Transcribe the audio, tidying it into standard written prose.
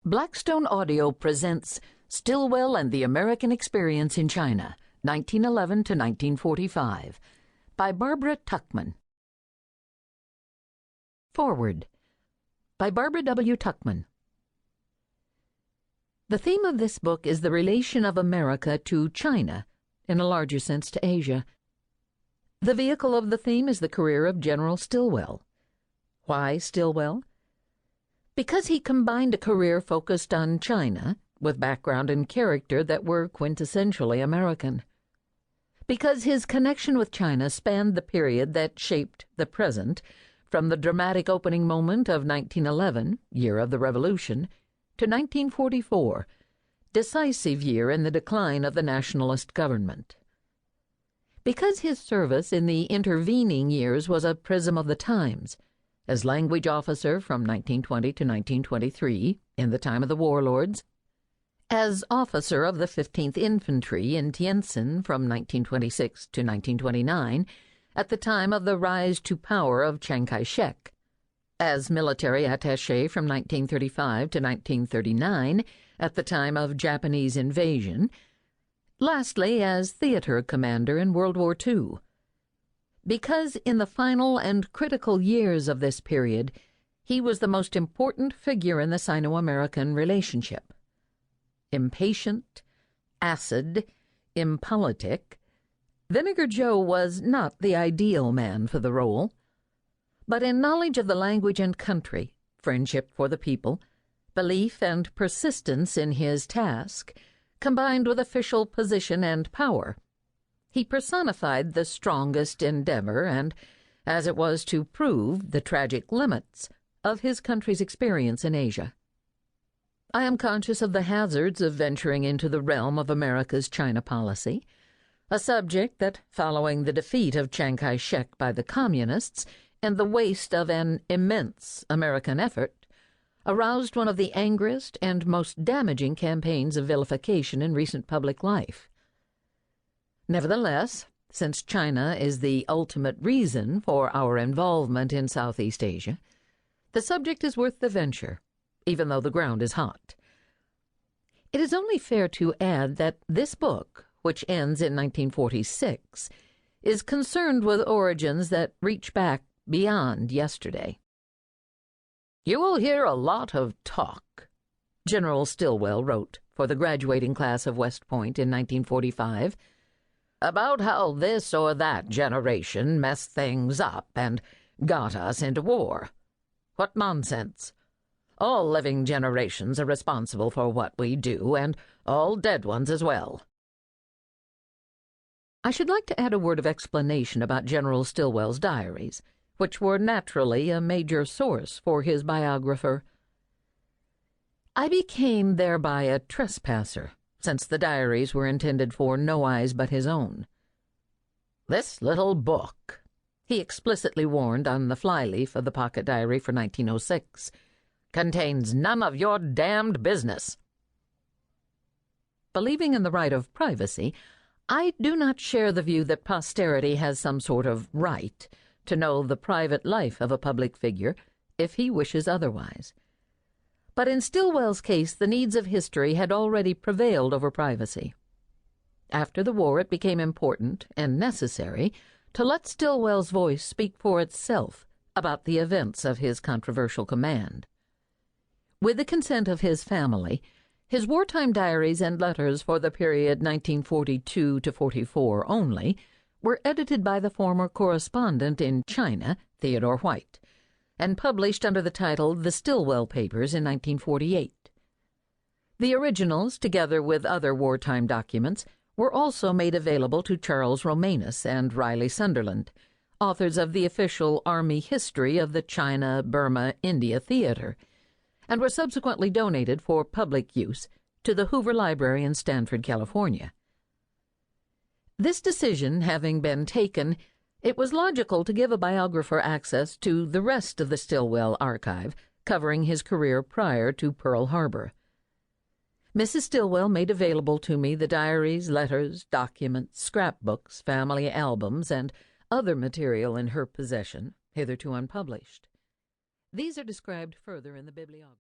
Blackstone Audio presents Stilwell and the American Experience in China, 1911 to 1945, by Barbara Tuchman. Forward, by Barbara W. Tuchman. The theme of this book is the relation of America to China, in a larger sense to Asia. The vehicle of the theme is the career of General Stilwell. Why Stilwell? Because he combined a career focused on China with background and character that were quintessentially American. Because his connection with China spanned the period that shaped the present, from the dramatic opening moment of 1911, year of the Revolution, to 1944, decisive year in the decline of the Nationalist government. Because his service in the intervening years was a prism of the times, as language officer from 1920 to 1923, in the time of the warlords, as officer of the 15th Infantry in Tientsin from 1926 to 1929, at the time of the rise to power of Chiang Kai-shek, as military attaché from 1935 to 1939, at the time of Japanese invasion, lastly as theater commander in World War II. Because in the final and critical years of this period, he was the most important figure in the Sino-American relationship. Impatient, acid, impolitic, Vinegar Joe was not the ideal man for the role, but in knowledge of the language and country, friendship for the people, belief and persistence in his task, combined with official position and power, he personified the strongest endeavor and, as it was to prove, the tragic limits of his country's experience in Asia. I am conscious of the hazards of venturing into the realm of America's China policy, a subject that, following the defeat of Chiang Kai-shek by the Communists and the waste of an immense American effort, aroused one of the angriest and most damaging campaigns of vilification in recent public life. Nevertheless, since China is the ultimate reason for our involvement in Southeast Asia, the subject is worth the venture, even though the ground is hot. It is only fair to add that this book, which ends in 1946, is concerned with origins that reach back beyond yesterday. "You will hear a lot of talk," General Stilwell wrote for the graduating class of West Point in 1945, "about how this or that generation messed things up and got us into war. What nonsense! All living generations are responsible for what we do, and all dead ones as well." I should like to add a word of explanation about General Stilwell's diaries, which were naturally a major source for his biographer. I became thereby a trespasser, since the diaries were intended for no eyes but his own. "This little book," he explicitly warned on the flyleaf of the pocket diary for 1906, "contains none of your damned business." Believing in the right of privacy, I do not share the view that posterity has some sort of right to know the private life of a public figure if he wishes otherwise. But in Stilwell's case, the needs of history had already prevailed over privacy. After the war, it became important and necessary to let Stilwell's voice speak for itself about the events of his controversial command. With the consent of his family, his wartime diaries and letters for the period 1942 to 44 only were edited by the former correspondent in China, Theodore White, and published under the title The Stilwell Papers in 1948. The originals, together with other wartime documents, were also made available to Charles Romanus and Riley Sunderland, authors of the official Army history of the China-Burma-India Theater, and were subsequently donated for public use to the Hoover Library in Stanford, California. This decision having been taken, it was logical to give a biographer access to the rest of the Stilwell archive, covering his career prior to Pearl Harbor. Mrs. Stilwell made available to me the diaries, letters, documents, scrapbooks, family albums, and other material in her possession, hitherto unpublished. These are described further in the bibliography.